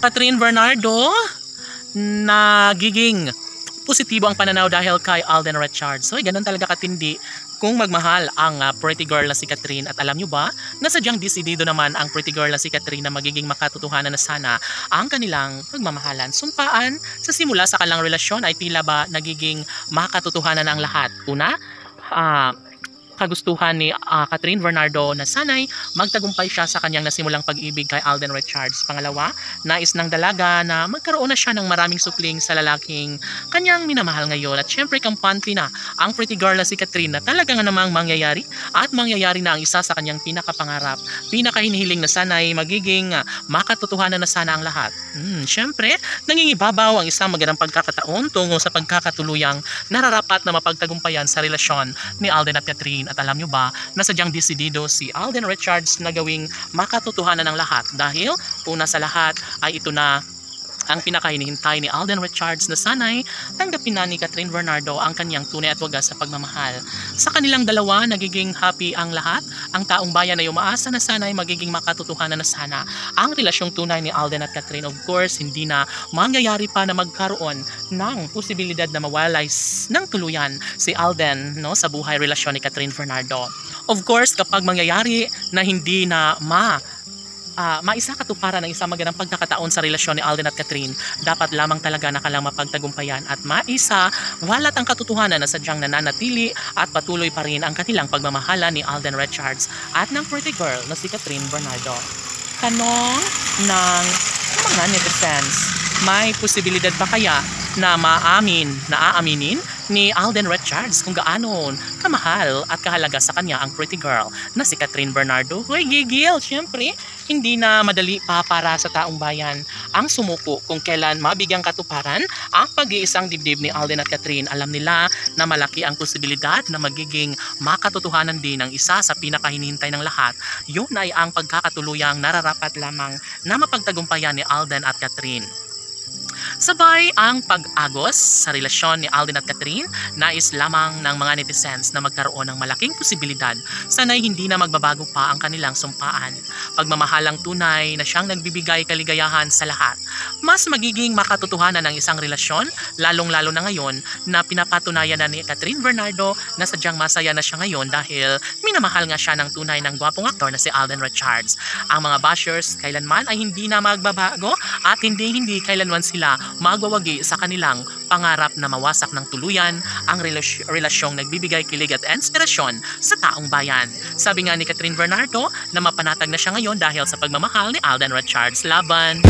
Catherine Bernardo, nagiging positibo ang pananaw dahil kay Alden Richards. So, ganun talaga katindi kung magmahal ang pretty girl na si Catherine. At alam nyo ba, na sadyang desidido naman ang pretty girl na si Catherine na magiging makatotohanan na sana ang kanilang pagmamahalan. Sumpaan, sa simula sa kanilang relasyon ay tila ba nagiging makatotohanan ang lahat. Una, kagustuhan ni Catherine Bernardo na sanay magtagumpay siya sa kanyang nasimulang pag-ibig kay Alden Richards. Pangalawa, nais ng dalaga na magkaroon na siya ng maraming supling sa lalaking kanyang minamahal ngayon. At syempre kampante na ang pretty girl na si Catherine na talaga nga namang mangyayari at mangyayari na ang isa sa kanyang pinakapangarap, pinakahinihiling na sanay magiging makatotohanan na sana ang lahat. Syempre, nangingibabaw ang isang magandang pagkakataon tungo sa pagkakatuluyang nararapat na mapagtagumpayan sa relasyon ni Alden at Catherine. At alam nyo ba na sadyang desidido si Alden Richards na gawing makatotohanan ng lahat dahil una sa lahat ay ito na ang pinakahinihintay ni Alden Richards na sanay tanggapin na ni Catherine Bernardo ang kanyang tunay at wagas sa pagmamahal. Sa kanilang dalawa, nagiging happy ang lahat. Ang taong bayan ay umaasa na sanay magiging makatotohanan na sana ang relasyong tunay ni Alden at Catherine. Of course, hindi na mangyayari pa na magkaroon ng posibilidad na mawalay ng tuluyan si Alden sa buhay relasyon ni Catherine Bernardo. Of course, kapag mangyayari na hindi na maisa katuparan ng isang magandang pagkakataon sa relasyon ni Alden at Catherine, dapat lamang talaga nakalang mapagtagumpayan at maisa walat ang katotohanan na sadyang nananatili at patuloy pa rin ang kanilang pagmamahala ni Alden Richards at ng pretty girl na si Catherine Bernardo. Tanong ng mga netizens, may posibilidad ba kaya na aaminin ni Alden Richards kung gaano kamahal at kahalaga sa kanya ang pretty girl na si Catherine Bernardo? Hoy, gigil! Siyempre, hindi na madali pa para sa taong bayan ang sumuko kung kailan mabigyang katuparan ang pag-iisang dibdib ni Alden at Catherine. Alam nila na malaki ang posibilidad na magiging makatotohanan din ng isa sa pinakahinihintay ng lahat. Yun ay ang pagkakatuluyang nararapat lamang na mapagtagumpayan ni Alden at Catherine. Sabay ang pag-agos sa relasyon ni Alden at Catherine, nais lamang ng mga netizens na magkaroon ng malaking posibilidad sana'y hindi na magbabago pa ang kanilang sumpaan. Pagmamahalang tunay na siyang nagbibigay kaligayahan sa lahat. Mas magiging makatotohanan ng isang relasyon, lalong-lalo na ngayon na pinapatunayan na ni Catherine Bernardo na sadyang masaya na siya ngayon dahil minamahal nga siya ng tunay ng gwapong aktor na si Alden Richards. Ang mga bashers kailanman ay hindi na magbabago at hindi kailanman sila magwawagi sa kanilang pangarap na mawasak ng tuluyan ang relasyong nagbibigay kilig at inspirasyon sa taong bayan. Sabi nga ni Catherine Bernardo na mapanatag na siya ngayon dahil sa pagmamahal ni Alden Richards. Laban!